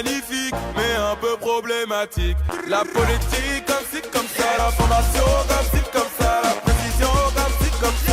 magnifique, mais un peu problématique. La politique, comme ci, comme ça. L'information, comme ci, comme ça. La précision, comme ci, comme ça.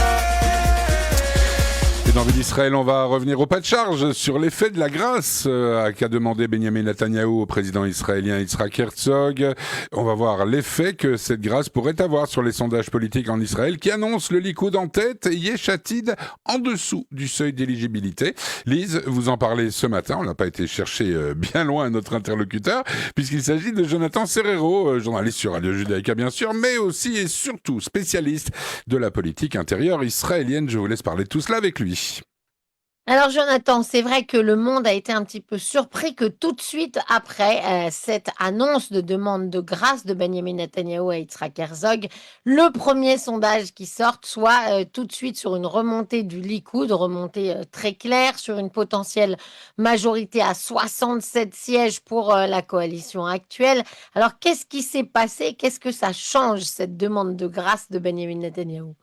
Et dans Ville d'Israël, on va revenir au pas de charge sur l'effet de la grâce qu'a demandé Benjamin Netanyahou au président israélien Yitzhak Herzog. On va voir l'effet que cette grâce pourrait avoir sur les sondages politiques en Israël qui annoncent le Likoud en tête et Yesh Atid en dessous du seuil d'éligibilité. Lise, vous en parlez ce matin, on n'a pas été chercher bien loin notre interlocuteur, puisqu'il s'agit de Jonathan Serrero, journaliste sur Radio Judaïka bien sûr, mais aussi et surtout spécialiste de la politique intérieure israélienne. Je vous laisse parler de tout cela avec lui. Alors Jonathan, c'est vrai que le monde a été un petit peu surpris que tout de suite après cette annonce de demande de grâce de Benjamin Netanyahou à Yitzhak Herzog, le premier sondage qui sorte soit tout de suite sur une remontée du Likoud, remontée très claire, sur une potentielle majorité à 67 sièges pour la coalition actuelle. Alors qu'est-ce qui s'est passé? Qu'est-ce que ça change, cette demande de grâce de Benjamin Netanyahou?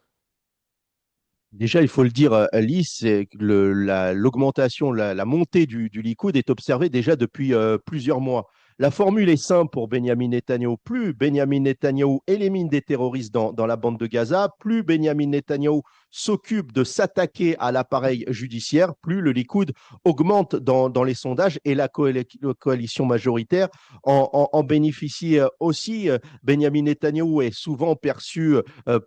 Déjà, il faut le dire, Alice, c'est que l'augmentation, la montée du Likoud est observée déjà depuis plusieurs mois. La formule est simple pour Benyamin Netanyahou. Plus Benyamin Netanyahou élimine des terroristes dans la bande de Gaza, plus Benyamin Netanyahou s'occupe de s'attaquer à l'appareil judiciaire, plus le Likoud augmente dans les sondages et la coalition majoritaire en bénéficie aussi. Benyamin Netanyahou est souvent perçu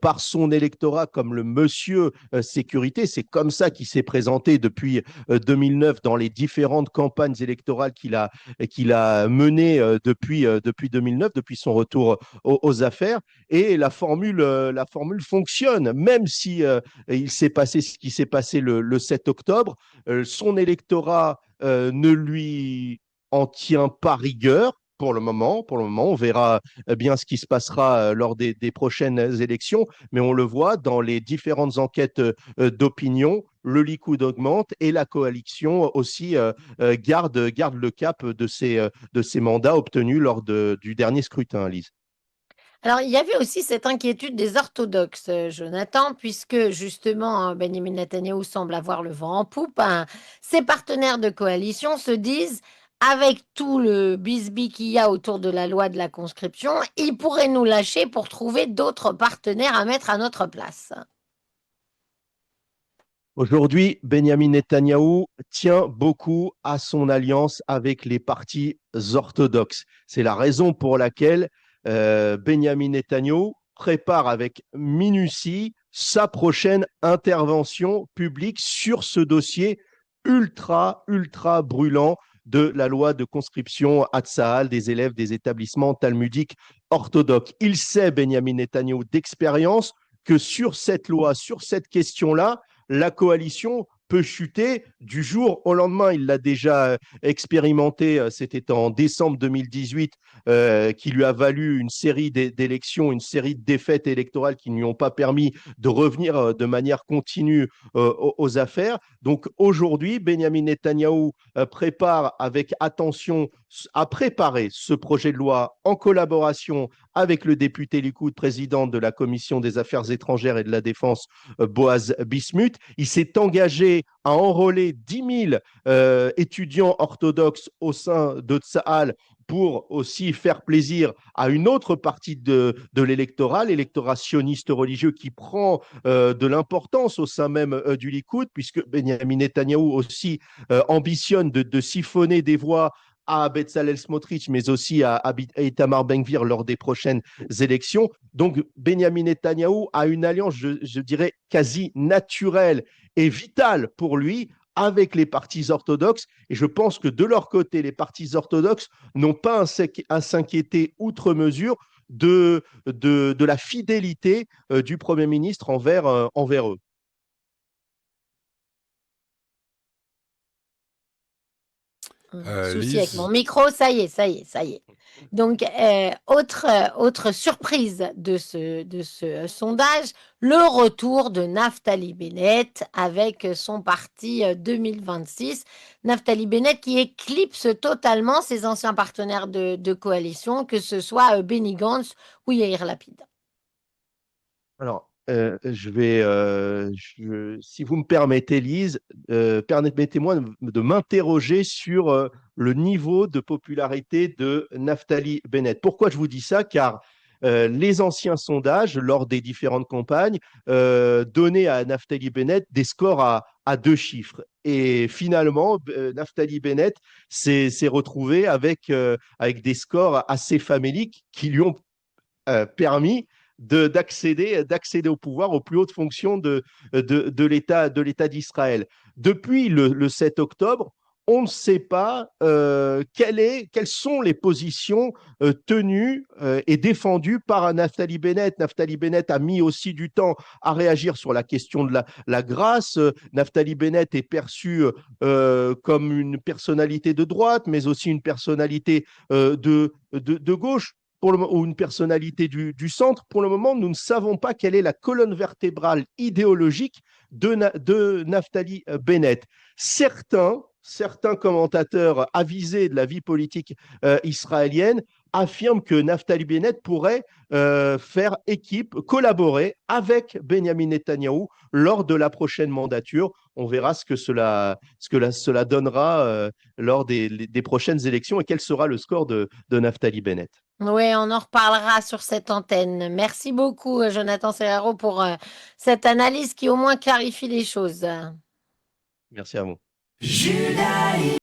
par son électorat comme le monsieur sécurité. C'est comme ça qu'il s'est présenté depuis 2009 dans les différentes campagnes électorales qu'il a menées depuis 2009, depuis son retour aux affaires. Et la formule fonctionne, même si il s'est passé ce qui s'est passé le 7 octobre. Son électorat ne lui en tient pas rigueur. Pour le moment, on verra bien ce qui se passera lors des prochaines élections, mais on le voit dans les différentes enquêtes d'opinion, le Likoud augmente et la coalition aussi garde le cap de ces mandats obtenus lors du dernier scrutin, Lise. Alors, il y avait aussi cette inquiétude des orthodoxes, Jonathan, puisque justement, Benjamin Netanyahou semble avoir le vent en poupe, hein. Ses partenaires de coalition se disent, avec tout le bisbis qu'il y a autour de la loi de la conscription, ils pourraient nous lâcher pour trouver d'autres partenaires à mettre à notre place. Aujourd'hui, Benjamin Netanyahou tient beaucoup à son alliance avec les partis orthodoxes. C'est la raison pour laquelle Benjamin Netanyahou prépare avec minutie sa prochaine intervention publique sur ce dossier ultra brûlant de la loi de conscription à Tsahal des élèves des établissements talmudiques orthodoxes. Il sait, Benjamin Netanyahou, d'expérience, que sur cette loi, sur cette question-là, la coalition peut chuter du jour au lendemain. Il l'a déjà expérimenté, c'était en décembre 2018, qui lui a valu une série d'élections, une série de défaites électorales qui ne lui ont pas permis de revenir de manière continue aux affaires. Donc aujourd'hui, Benjamin Netanyahou prépare avec attention à préparer ce projet de loi en collaboration avec le député Likoud, président de la Commission des Affaires étrangères et de la Défense, Boaz Bismuth. Il s'est engagé à enrôler 10 000 étudiants orthodoxes au sein de Tsahal pour aussi faire plaisir à une autre partie de l'électorat sioniste religieux qui prend de l'importance au sein même du Likoud, puisque Benjamin Netanyahou aussi ambitionne de siphonner des voix à Bezalel Smotrich, mais aussi à Itamar Ben-Gvir lors des prochaines élections. Donc, Benjamin Netanyahou a une alliance, je dirais, quasi naturelle et vitale pour lui avec les partis orthodoxes. Et je pense que de leur côté, les partis orthodoxes n'ont pas à s'inquiéter outre mesure de la fidélité du Premier ministre envers eux. Souci avec Lise. mon micro, ça y est. Donc, autre surprise de ce sondage, le retour de Naftali Bennett avec son parti 2026. Naftali Bennett qui éclipse totalement ses anciens partenaires de coalition, que ce soit Benny Gantz ou Yair Lapid. Alors, Si vous me permettez, Lise, permettez-moi de m'interroger sur le niveau de popularité de Naftali Bennett. Pourquoi je vous dis ça? Car les anciens sondages, lors des différentes campagnes, donnaient à Naftali Bennett des scores à deux chiffres. Et finalement, Naftali Bennett s'est retrouvé avec des scores assez faméliques qui lui ont permis d'accéder au pouvoir, aux plus hautes fonctions de l'État d'Israël. Depuis le 7 octobre, on ne sait pas quelles sont les positions tenues et défendues par Naftali Bennett. Naftali Bennett a mis aussi du temps à réagir sur la question de la grâce. Naftali Bennett est perçu comme une personnalité de droite, mais aussi une personnalité de gauche ou une personnalité du centre. Pour le moment, nous ne savons pas quelle est la colonne vertébrale idéologique de Naftali Bennett. Certains commentateurs avisés de la vie politique israélienne affirment que Naftali Bennett pourrait faire équipe, collaborer avec Benjamin Netanyahou lors de la prochaine mandature. On verra ce que cela donnera lors des prochaines élections et quel sera le score de Naftali Bennett. Oui, on en reparlera sur cette antenne. Merci beaucoup, Jonathan Serrero, pour cette analyse qui au moins clarifie les choses. Merci à vous.